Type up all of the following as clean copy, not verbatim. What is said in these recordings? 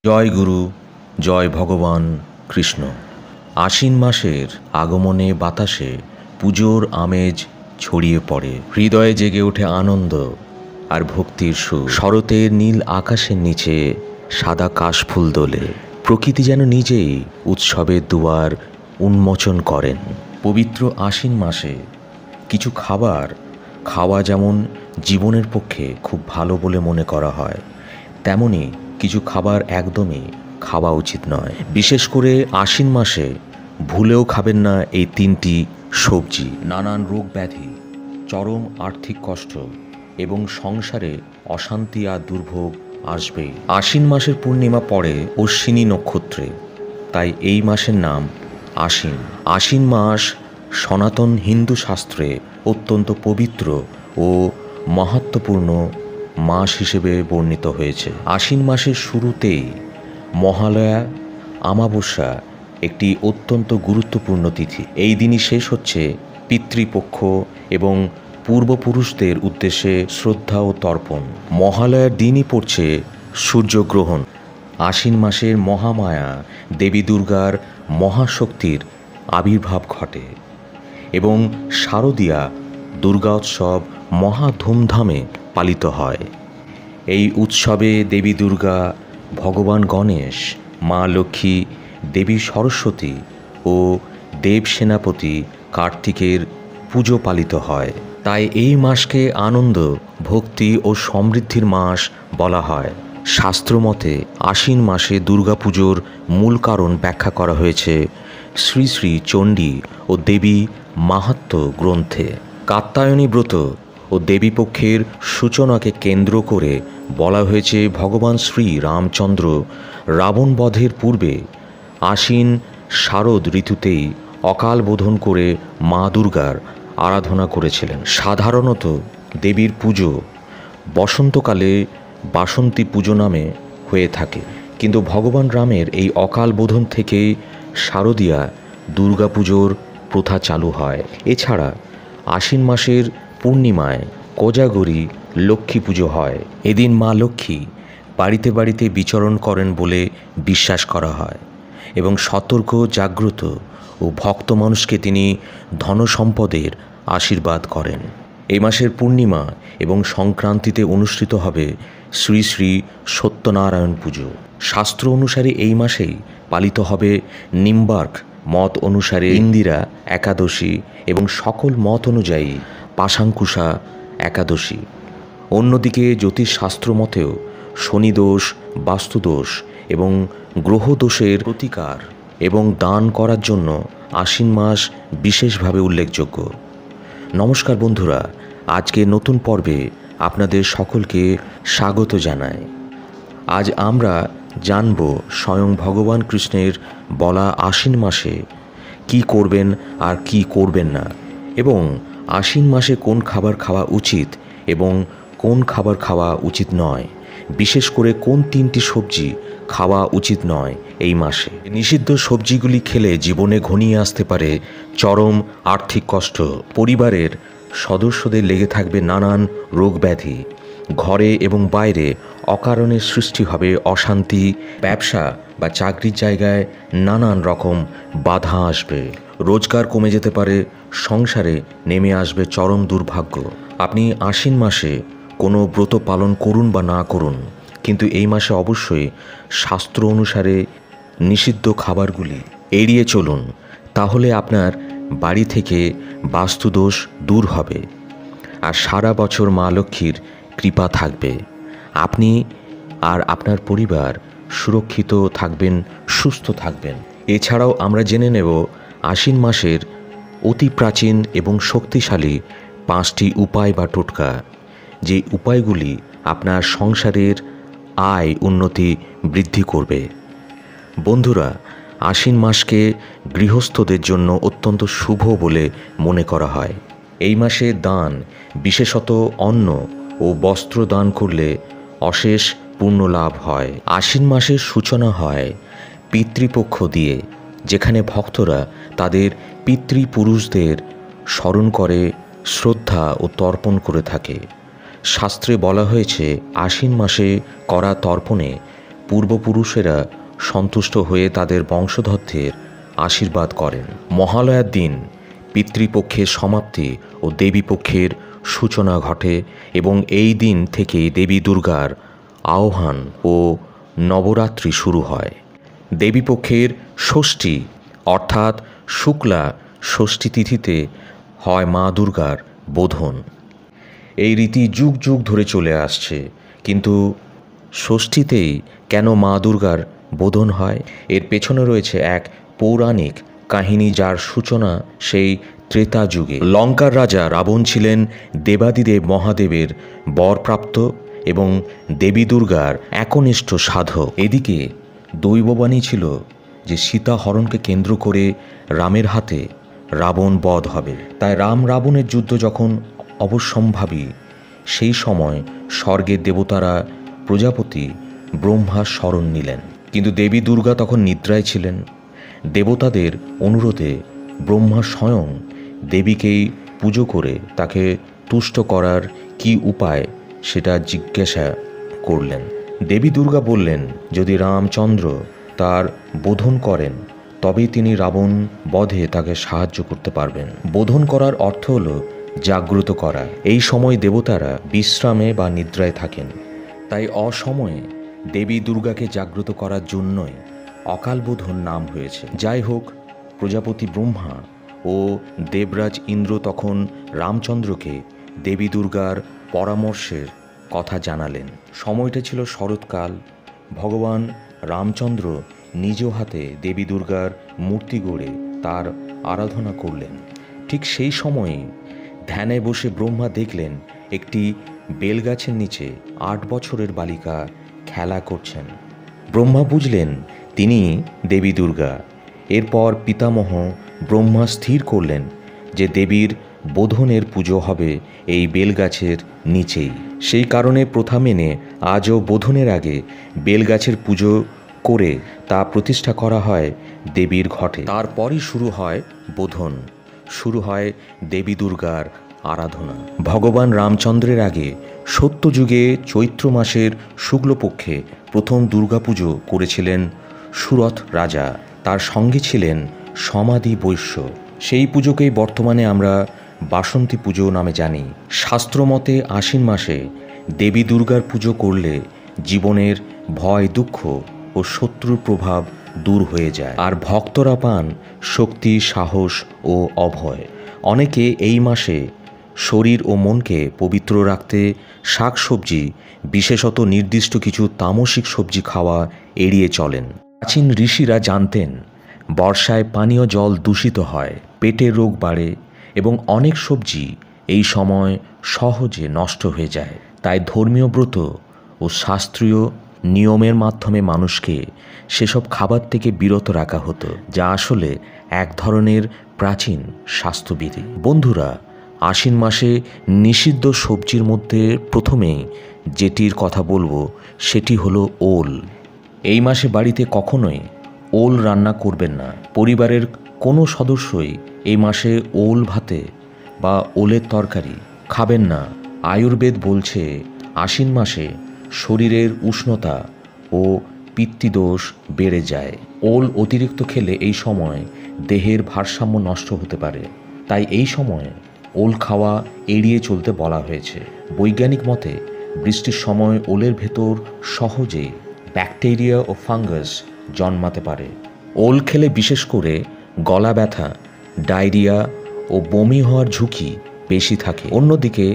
জয় গুরু, জয় ভগবান কৃষ্ণ। আশ্বিন মাসের আগমনে বাতাসে পুজোর আমেজ ছড়িয়ে পড়ে, হৃদয়ে জেগে ওঠে আনন্দ আর ভক্তির সুর। শরতের নীল আকাশের নিচে সাদা কাশফুল দোলে, প্রকৃতি যেন নিজেই উৎসবের দুয়ার উন্মোচন করেন। পবিত্র আশ্বিন মাসে কিছু খাবার খাওয়া যেমন জীবনের পক্ষে খুব ভালো বলে মনে করা হয়, তেমনি কিছু খাবার একদমই খাওয়া উচিত নয়। বিশেষ করে আশ্বিন মাসে ভুলেও খাবেন না এই তিনটি সবজি। নানান রোগ ব্যাধি, চরম আর্থিক কষ্ট এবং সংসারে অশান্তি আর দুর্ভোগ আসবেই। আশ্বিন মাসের পূর্ণিমা পড়ে অশ্বিনী নক্ষত্রে, তাই এই মাসের নাম আশ্বিন। আশ্বিন মাস সনাতন হিন্দু শাস্ত্রে অত্যন্ত পবিত্র ও মাহাত্ম্যপূর্ণ মাস হিসেবে বর্ণিত হয়েছে। আশ্বিন মাসের শুরুতেই মহালয়া অমাবস্যা একটি অত্যন্ত গুরুত্বপূর্ণ তিথি। এই দিনই শেষ হচ্ছে পিতৃপক্ষ এবং পূর্বপুরুষদের উদ্দেশ্যে শ্রদ্ধা ও তর্পণ। মহালয়ার দিনই পড়ছে সূর্যগ্রহণ। আশ্বিন মাসের মহামায়া দেবী দুর্গার মহাশক্তির আবির্ভাব ঘটে এবং শারদীয়া দুর্গা উৎসব মহা ধুমধামে পালিত হয়। এই উৎসবে দেবী দুর্গা, ভগবান গণেশ, মা লক্ষ্মী, দেবী সরস্বতী ও দেব সেনাপতি কার্তিকের পুজো পালিত হয়। তাই এই মাসকে আনন্দ, ভক্তি ও সমৃদ্ধির মাস বলা হয়। শাস্ত্রমতে আশ্বিন মাসে দুর্গাপুজোর মূল কারণ ব্যাখ্যা করা হয়েছে শ্রী শ্রী চণ্ডী ও দেবী মাহাত্ম্য গ্রন্থে। কাত্যায়নী ব্রত ও দেবীপক্ষের সূচনাকে কেন্দ্র করে বলা হয়েছে ভগবান শ্রী রামচন্দ্র রাবণ বধের পূর্বে আশ্বিন শারদ ঋতুতেই অকাল বোধন করে মা দুর্গার আরাধনা করেছিলেন। সাধারণত দেবীর পুজো বসন্তকালে বাসন্তী পুজো নামে হয়ে থাকে, কিন্তু ভগবান রামের এই অকাল বোধন থেকে শারদীয়া দুর্গাপুজোর প্রথা চালু হয়। এছাড়া আশ্বিন মাসের পূর্ণিমায় কোজাগরী লক্ষ্মী পুজো হয়। এদিন মা লক্ষ্মী বাড়িতে বাড়িতে বিচরণ করেন বলে বিশ্বাস করা হয় এবং সতর্ক, জাগ্রত ও ভক্ত মানুষকে তিনি ধনসম্পদের আশীর্বাদ করেন। এই মাসের পূর্ণিমা এবং সংক্রান্তিতে অনুষ্ঠিত হবে শ্রী শ্রী সত্যনারায়ণ পুজো। শাস্ত্র অনুসারে এই মাসেই পালিত হবে নিম্বার্ক মত অনুসারে ইন্দিরা একাদশী এবং সকল মত অনুযায়ী পাশাঙ্কুশা একাদশী। অন্যদিকে জ্যোতিষশাস্ত্র মতেও শনিদোষ, বাস্তুদোষ এবং গ্রহদোষের প্রতিকার এবং দান করার জন্য আশ্বিন মাস বিশেষভাবে উল্লেখযোগ্য। নমস্কার বন্ধুরা, আজকে নতুন পর্বে আপনাদের সকলকে স্বাগত জানাই। আজ আমরা জানব স্বয়ং ভগবান কৃষ্ণের বলা আশ্বিন মাসে কি করবেন আর কি করবেন না, এবং আশ্বিন মাসে কোন খাবার খাওয়া উচিত এবং কোন খাবার খাওয়া উচিত নয়, বিশেষ করে কোন তিনটি সবজি খাওয়া উচিত নয় এই মাসে। নিষিদ্ধ সবজিগুলি খেলে জীবনে ঘনিয়ে আসতে পারে চরম আর্থিক কষ্ট, পরিবারের সদস্যদের লেগে থাকবে নানান রোগ ব্যাধি, ঘরে এবং বাইরে অকারণে সৃষ্টি হবে অশান্তি, ব্যবসা বা চাকরির জায়গায় নানান রকম বাধা আসবে, রোজগার কমে যেতে পারে, সংসারে নেমে আসবে চরম দুর্ভাগ্য। আপনি আশ্বিন মাসে কোনো ব্রত পালন করুন বা না করুন, কিন্তু এই মাসে অবশ্যই শাস্ত্র অনুসারে নিষিদ্ধ খাবারগুলি এড়িয়ে চলুন, তাহলে আপনার বাড়ি থেকে বাস্তুদোষ দূর হবে আর সারা বছর মা লক্ষ্মীর কৃপা থাকবে। আপনি আর আপনার পরিবার সুরক্ষিত থাকবেন, সুস্থ থাকবেন। এছাড়াও আমরা জেনে নেব আশ্বিন মাসের অতি প্রাচীন এবং শক্তিশালী 5টি উপায় বা টোটকা, যে উপায়গুলি আপনার সংসারের আয় উন্নতি বৃদ্ধি করবে। বন্ধুরা, আশ্বিন মাসকে গৃহস্থদের জন্য অত্যন্ত শুভ বলে মনে করা হয়। এই মাসে দান, বিশেষত অন্ন ও বস্ত্র দান করলে অশেষ পুণ্য লাভ হয়। আশ্বিন মাসের সূচনা হয় পিতৃপক্ষ দিয়ে, যেখানে ভক্তরা তাদের পিতৃপুরুষদের স্মরণ করে, শ্রদ্ধা ও তর্পণ করে থাকে। শাস্ত্রে বলা হয়েছে আশ্বিন মাসে করা তর্পণে পূর্বপুরুষেরা সন্তুষ্ট হয়ে তাদের বংশধরদের আশীর্বাদ করেন। মহালয়ার দিন পিতৃপক্ষের সমাপ্তি ও দেবীপক্ষের সূচনা ঘটে এবং এই দিন থেকে দেবী দুর্গার আহ্বান ও নবরাত্রি শুরু হয়। দেবীপক্ষের ষষ্ঠী অর্থাৎ শুক্লা ষষ্ঠী তিথিতে হয় মা দুর্গার বোধন। এই রীতি যুগ যুগ ধরে চলে আসছে, কিন্তু ষষ্ঠীতেই কেন মা দুর্গার বোধন হয়? এর পেছনে রয়েছে এক পৌরাণিক কাহিনী, যার সূচনা সেই ত্রেতা যুগে। লঙ্কার রাজা রাবণ ছিলেন দেবাদিদেব মহাদেবের বরপ্রাপ্ত এবং দেবী দুর্গার একনিষ্ঠ সাধক। এদিকে দৈববাণী ছিল যে সীতা হরণকে কেন্দ্র করে রামের হাতে রাবণ বধ হবে। তাই রাম রাবণের যুদ্ধ যখন অবশ্যম্ভাবী, সেই সময় স্বর্গের দেবতারা প্রজাপতি ব্রহ্মার শরণ নিলেন। কিন্তু দেবী দুর্গা তখন নিদ্রায় ছিলেন। দেবতাদের অনুরোধে ব্রহ্মা স্বয়ং দেবীকেই পুজো করে তাকে তুষ্ট করার কি উপায় সেটা জিজ্ঞাসা করলেন। দেবী দুর্গা বললেন, যদি রামচন্দ্র তার বোধন করেন তবেই তিনি রাবণ বধে তাকে সাহায্য করতে পারবেন। বোধন করার অর্থ হলো জাগ্রত করা। এই সময় দেবতারা বিশ্রামে বা নিদ্রায় থাকেন, তাই অসময়ে দেবী দুর্গাকে জাগ্রত করার জন্যই অকাল বোধন নাম হয়েছে। যাই হোক, প্রজাপতি ব্রহ্মা ও দেবরাজ ইন্দ্র তখন রামচন্দ্রকে দেবী দুর্গার পরামর্শের কথা জানালেন। সময়টা ছিল শরৎকাল। ভগবান রামচন্দ্র নিজ হাতে দেবী দুর্গার মূর্তি গড়ে তার আরাধনা করলেন। ঠিক সেই সময়ে ধ্যানে বসে ব্রহ্মা দেখলেন একটি বেলগাছের নিচে 8 বছরের বালিকা খেলা করছেন। ব্রহ্মা বুঝলেন তিনি দেবী দুর্গা। এরপর পিতামহ ব্রহ্মা স্থির করলেন যে দেবীর বোধনের পুজো হবে এই বেলগাছের নিচেই। সেই কারণে প্রথা মেনে আজও বোধনের আগে বেলগাছের পুজো করে তা প্রতিষ্ঠা করা হয় দেবীর ঘটে। তারপরই শুরু হয় বোধন, শুরু হয় দেবী দুর্গার আরাধনা। ভগবান রামচন্দ্রের আগে সত্যযুগে চৈত্র মাসের শুক্লপক্ষে প্রথম দুর্গাপুজো করেছিলেন সুরথ রাজা। তার সঙ্গে ছিলেন সমাধি বৈশ্য। সেই পুজোকেই বর্তমানে আমরা বাসন্তী পুজো নামে জানি। শাস্ত্রমতে আশ্বিন মাসে দেবী দুর্গার পুজো করলে জীবনের ভয়, দুঃখ ও শত্রুর প্রভাব দূর হয়ে যায়, আর ভক্তরা পান শক্তি, সাহস ও অভয়। অনেকে এই মাসে শরীর ও মনকে পবিত্র রাখতে শাকসবজি, বিশেষত নির্দিষ্ট কিছু তামসিক সবজি খাওয়া এড়িয়ে চলেন। প্রাচীন ঋষিরা জানতেন বর্ষায় পানীয় জল দূষিত হয়, পেটের রোগ বাড়ে এবং অনেক সবজি এই সময় সহজে নষ্ট হয়ে যায়। তাই ধর্মীয় ব্রত ও শাস্ত্রীয় নিয়মের মাধ্যমে মানুষকে সেসব খাবার থেকে বিরত রাখা হতো, যা আসলে এক ধরনের প্রাচীন স্বাস্থ্যবিধি। বন্ধুরা, আশ্বিন মাসে নিষিদ্ধ সবজির মধ্যে প্রথমেই যেটির কথা বলবো সেটি হলো ওল। এই মাসে বাড়িতে কখনোই ওল রান্না করবেন না। পরিবারের কোনো সদস্যই এই মাসে ওল ভাতে বা ওলের তরকারি খাবেন না। আয়ুর্বেদ বলছে আশ্বিন মাসে শরীরের উষ্ণতা ও পিত্তদোষ বেড়ে যায়। ওল অতিরিক্ত খেলে এই সময় দেহের ভারসাম্য নষ্ট হতে পারে, তাই এই সময় ওল খাওয়া এড়িয়ে চলতে বলা হয়েছে। বৈজ্ঞানিক মতে বৃষ্টির সময় ওলের ভেতর সহজেই ব্যাকটেরিয়া ও ফাঙ্গাস জন্মাতে পারে। ওল খেলে বিশেষ করে গলা ব্যথা, ডায়রিয়া ও বমি হওয়ার ঝুঁকি বেশি থাকে। অন্যদিকে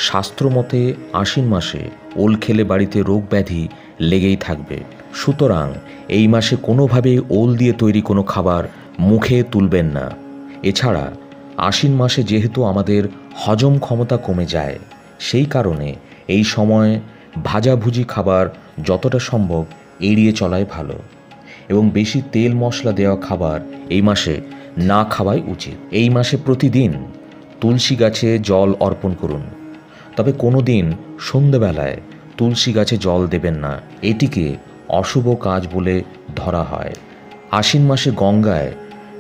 শাস্ত্রমতে আশ্বিন মাসে ওল খেলে বাড়িতে রোগ ব্যাধি লেগেই থাকবে। সুতরাং এই মাসে কোনোভাবেই ওল দিয়ে তৈরি কোনো খাবার মুখে তুলবেন না। এছাড়া আশ্বিন মাসে যেহেতু আমাদের হজম ক্ষমতা কমে যায়, সেই কারণে এই সময় ভাজাভুজি খাবার যতটা সম্ভব এড়িয়ে চলাই ভালো এবং বেশি তেল মশলা দেওয়া খাবার এই মাসে না খাওয়াই উচিত। এই মাসে প্রতিদিন তুলসী গাছে জল অর্পণ করুন, তবে কোনো দিন সন্ধ্যেবেলায় তুলসী গাছে জল দেবেন না, এটিকে অশুভ কাজ বলে ধরা হয়। আশ্বিন মাসে গঙ্গায়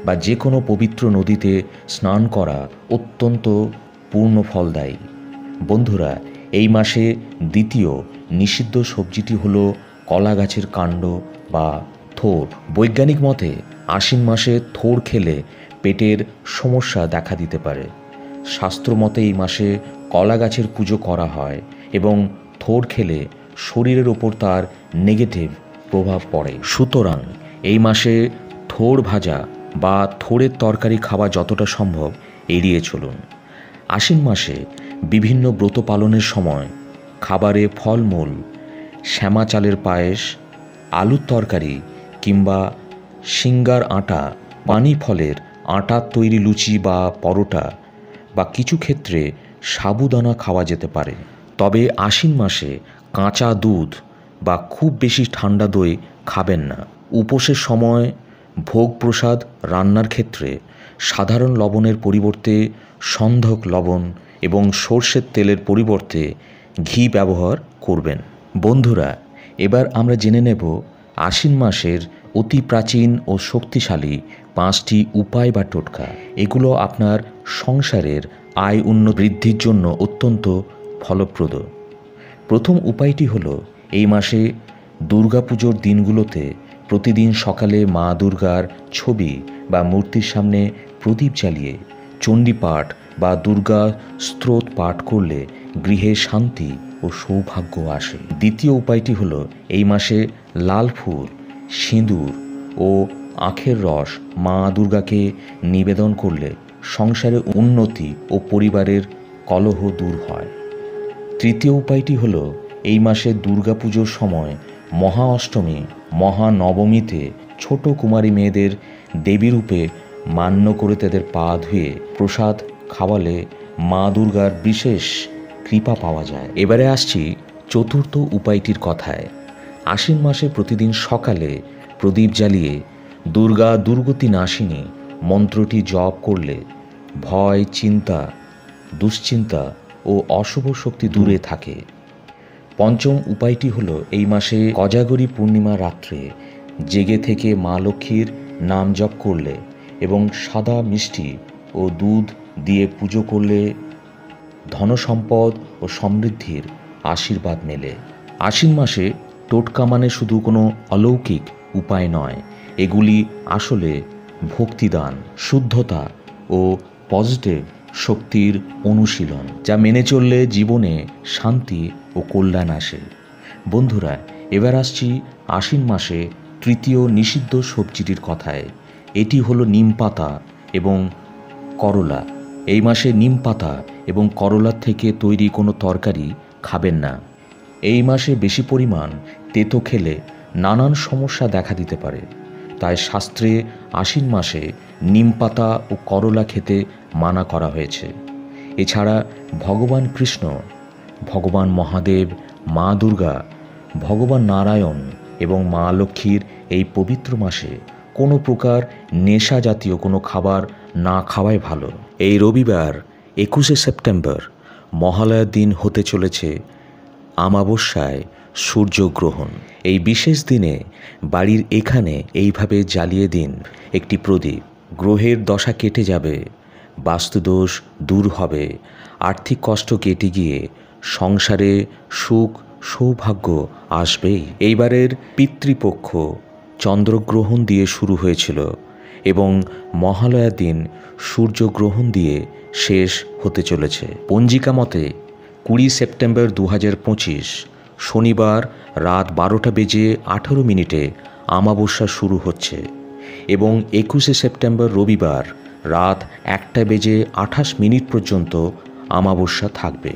বা যে কোনো পবিত্র নদীতে স্নান করা অত্যন্ত পূর্ণ ফলদায়ী। বন্ধুরা, এই মাসে দ্বিতীয় নিষিদ্ধ সবজিটি হলো কলা গাছের কাণ্ড বা থোড়। বৈজ্ঞানিক মতে আশ্বিন মাসে থোড় খেলে পেটের সমস্যা দেখা দিতে পারে। শাস্ত্রমতে এই মাসে কলা গাছের পুজো করা হয় এবং থোড় খেলে শরীরের ওপর তার নেগেটিভ প্রভাব পড়ে। সুতরাং এই মাসে থোড় ভাজা বা থোড়ের তরকারি খাওয়া যতটা সম্ভব এড়িয়ে চলুন। আশ্বিন মাসে বিভিন্ন ব্রত পালনের সময় খাবারে ফলমূল, শ্যামা চালের পায়েস, আলুর তরকারি কিংবা সিঙ্গার আটা, পানি ফলের আটার তৈরি লুচি বা পরোটা বা কিছু ক্ষেত্রে সাবুদানা খাওয়া যেতে পারে। তবে আশ্বিন মাসে কাঁচা দুধ বা খুব বেশি ঠান্ডা দই খাবেন না। উপোসের সময় ভোগ প্রসাদ রান্নার ক্ষেত্রে সাধারণ লবণের পরিবর্তে সন্ধক লবণ এবং সর্ষের তেলের পরিবর্তে ঘি ব্যবহার করবেন। বন্ধুরা, এবার আমরা জেনে নেব আশ্বিন মাসের অতি প্রাচীন ও শক্তিশালী 5টি উপায় বা টোটকা। এগুলো আপনার সংসারের আয় বৃদ্ধির জন্য অত্যন্ত ফলপ্রদ। প্রথম উপায়টি হলো এই মাসে দুর্গাপুজোর দিনগুলোতে প্রতিদিন সকালে মা দুর্গার ছবি বা মূর্তির সামনে প্রদীপ জ্বালিয়ে চণ্ডীপাঠ বা দুর্গা স্তোত্র পাঠ করলে গৃহে শান্তি ও সৌভাগ্য আসে। দ্বিতীয় উপায়টি হলো এই মাসে লাল ফুল, সিঁদুর ও আখের রস মা দুর্গাকে নিবেদন করলে সংসারে উন্নতি ও পরিবারের কলহ দূর হয়। তৃতীয় উপায়টি হলো এই মাসে দুর্গাপুজোর সময় মহা অষ্টমী, মহানবমীতে ছোট কুমারী মেয়েদের দেবীরূপে মান্য করে তাদের পা ধুয়ে প্রসাদ খাওয়ালে মা দুর্গার বিশেষ কৃপা পাওয়া যায়। এবারে আসছি চতুর্থ উপায়টির কথায়। আশ্বিন মাসে প্রতিদিন সকালে প্রদীপ জ্বালিয়ে দুর্গা দুর্গতি নাশিনী মন্ত্রটি জপ করলে ভয়, চিন্তা, দুশ্চিন্তা ও অশুভ শক্তি দূরে থাকে। পঞ্চম উপায়টি হলো এই মাসে কোজাগরী পূর্ণিমা রাত্রে জেগে থেকে মা লক্ষ্মীর নাম জপ করলে এবং সাদা মিষ্টি ও দুধ দিয়ে পুজো করলে ধনসম্পদ ও সমৃদ্ধির আশীর্বাদ মেলে। আশ্বিন মাসে টোটকা মানে শুধু কোনো অলৌকিক উপায় নয়, এগুলি আসলে ভক্তিদান, শুদ্ধতা ও পজিটিভ শক্তির অনুশীলন, যা মেনে চললে জীবনে শান্তি ও কল্যাণ আসে। বন্ধুরা, এবার আসছি আশ্বিন মাসে তৃতীয় নিষিদ্ধ সবজিটির কথায়। এটি হলো নিম পাতা এবং করলা। এই মাসে নিম পাতা এবং করলার থেকে তৈরি কোনো তরকারি খাবেন না। এই মাসে বেশি পরিমাণ তেতো খেলে নানান সমস্যা দেখা দিতে পারে। তাই শাস্ত্রে আশ্বিন মাসে নিম পাতা ও করলা খেতে মানা করা হয়েছে। এছাড়া ভগবান কৃষ্ণ, ভগবান মহাদেব, মা দুর্গা, ভগবান নারায়ণ এবং মা লক্ষ্মীর এই পবিত্র মাসে কোনো প্রকার নেশা জাতীয় কোনো খাবার না খাওয়াই ভালো। এই রবিবার 21শে সেপ্টেম্বর মহালয়ার দিন হতে চলেছে আমাবস্যায় সূর্যগ্রহণ। এই বিশেষ দিনে বাড়ির এখানে এইভাবে জ্বালিয়ে দিন একটি প্রদীপ। গ্রহের দশা কেটে যাবে, বাস্তুদোষ দূর হবে, আর্থিক কষ্ট কেটে গিয়ে সংসারে সুখ সৌভাগ্য আসবেই। এইবারের পিতৃপক্ষ চন্দ্রগ্রহণ দিয়ে শুরু হয়েছিল এবং মহালয়ার দিন সূর্যগ্রহণ দিয়ে শেষ হতে চলেছে। পঞ্জিকা মতে 20 সেপ্টেম্বর 2025 শনিবার রাত 12:18 আমাবস্যা শুরু হচ্ছে এবং 21শে সেপ্টেম্বর রবিবার রাত 1:28 পর্যন্ত আমাবস্যা থাকবে।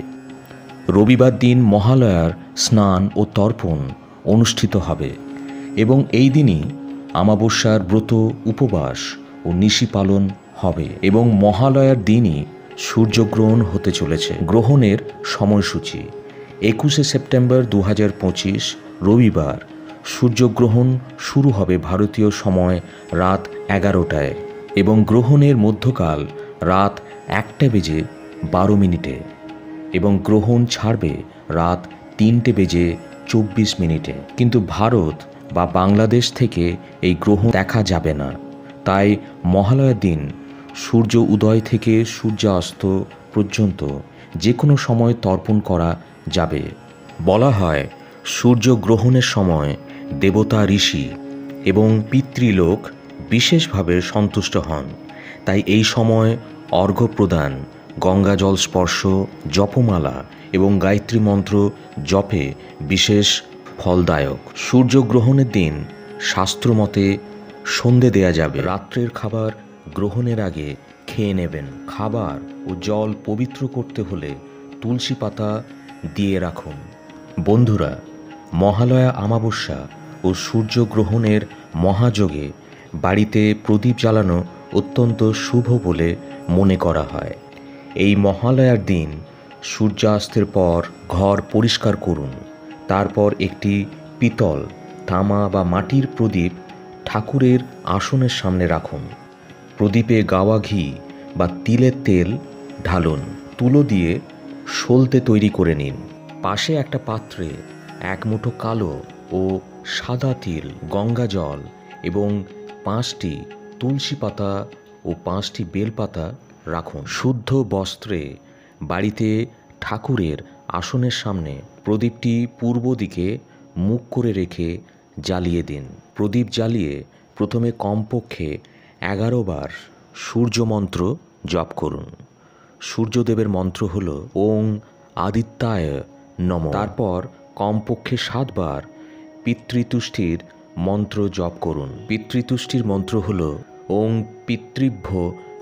রবিবার দিন মহালয়ার স্নান ও তর্পণ অনুষ্ঠিত হবে এবং এই দিনই আমাবস্যার ব্রত, উপবাস ও নিশি পালন হবে এবং মহালয়ার দিনই সূর্যগ্রহণ হতে চলেছে। গ্রহণের সময়সূচি: 21শে সেপ্টেম্বর 2025 রবিবার সূর্যগ্রহণ শুরু হবে ভারতীয় সময় রাত 11টায় এবং গ্রহণের মধ্যকাল রাত 1:12 এবং গ্রহণ ছাড়বে রাত 3:24। কিন্তু ভারত বা বাংলাদেশ থেকে এই গ্রহণ দেখা যাবে না। তাই মহালয়ার দিন সূর্য উদয় থেকে সূর্যাস্ত পর্যন্ত যে কোনো সময় তর্পণ করা যাবে। বলা হয় সূর্যগ্রহণের সময় দেবতা, ঋষি এবং পিতৃলোক বিশেষভাবে সন্তুষ্ট হন। তাই এই সময় অর্ঘ্য প্রদান, গঙ্গাজল স্পর্শ, জপমালা এবং গায়ত্রী মন্ত্র জপে বিশেষ ফলদায়ক। সূর্যগ্রহণের দিন শাস্ত্রমতে সন্ধে দেয়া যাবে। রাত্রের খাবার গ্রহণের আগে খেয়ে নেবেন। খাবার ও জল পবিত্র করতে হলে তুলসী পাতা দিয়ে রাখুন। বন্ধুরা, মহালয়া অমাবস্যা ও সূর্যগ্রহণের মহাযোগে বাড়িতে প্রদীপ জ্বালানো অত্যন্ত শুভ বলে মনে করা হয়। এই মহালয়ার দিন সূর্যাস্তের পর ঘর পরিষ্কার করুন। তারপর একটি পিতল, তামা বা মাটির প্রদীপ ঠাকুরের আসনের সামনে রাখুন। প্রদীপে গাওয়া ঘি বা তিলের তেল ঢালুন। তুলো দিয়ে সলতে তৈরি করে নিন। পাশে একটা পাত্রে এক মুঠো কালো ও সাদা তিল, গঙ্গা জল এবং 5টি তুলসী পাতা ও 5টি বেলপাতা রাখুন। শুদ্ধ বস্ত্রে বাড়িতে ঠাকুরের আসনের সামনে প্রদীপটি পূর্ব দিকে মুখ করে রেখে জ্বালিয়ে দিন। প্রদীপ জ্বালিয়ে প্রথমে কমপক্ষে 11 বার সূর্য মন্ত্র জপ করুন। সূর্যদেবের মন্ত্র হল ওং আদিত্যায় নমঃ। তারপর কমপক্ষে 7 বার পিতৃতুষ্টির মন্ত্র জপ করুন। পিতৃতুষ্টির মন্ত্র হল ওং পিতৃভ্য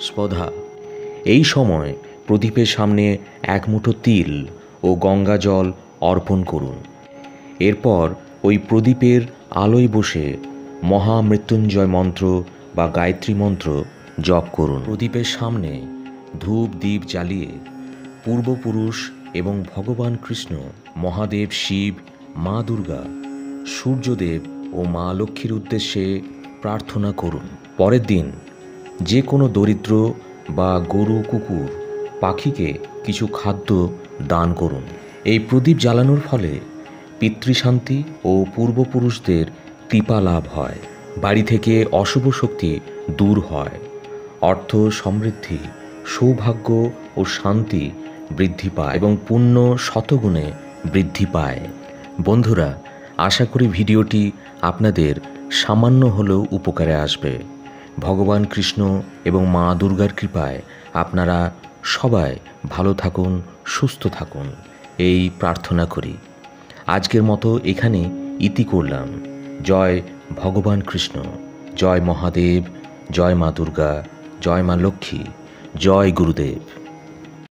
স্পধা। এই সময় প্রদীপের সামনে এক মুঠো তিল ও গঙ্গা জল অর্পণ করুন। এরপর ওই প্রদীপের আলোয় বসে মহামৃত্যুঞ্জয় মন্ত্র বা গায়ত্রী মন্ত্র জপ করুন। প্রদীপের সামনে ধূপ দ্বীপ জ্বালিয়ে পূর্বপুরুষ এবং ভগবান কৃষ্ণ, মহাদেব শিব, মা দুর্গা, সূর্যদেব ও মা লক্ষ্মীর উদ্দেশ্যে প্রার্থনা করুন। পরের দিন যে কোনো দরিদ্র বা গরু, কুকুর, পাখিকে কিছু খাদ্য দান করুন। এই প্রদীপ জ্বালানোর ফলে পিতৃশান্তি ও পূর্বপুরুষদের কৃপা লাভ হয়। বাড়ি থেকে অশুভ শক্তি দূর হয়। অর্থ সমৃদ্ধি, সৌভাগ্য ও শান্তি বৃদ্ধি পায় এবং পুণ্য শতগুণে বৃদ্ধি পায়। বন্ধুরা, আশা করি ভিডিওটি আপনাদের সামান্য হলেও উপকারে আসবে। ভগবান কৃষ্ণ এবং মা দুর্গার কৃপায় আপনারা সবাই ভালো থাকুন, সুস্থ থাকুন, এই প্রার্থনা করি। আজকের মতো এখানে ইতি করলাম। জয় ভগবান কৃষ্ণ, জয় মহাদেব, জয় মা দুর্গা, জয় মা লক্ষ্মী, জয় গুরুদেব।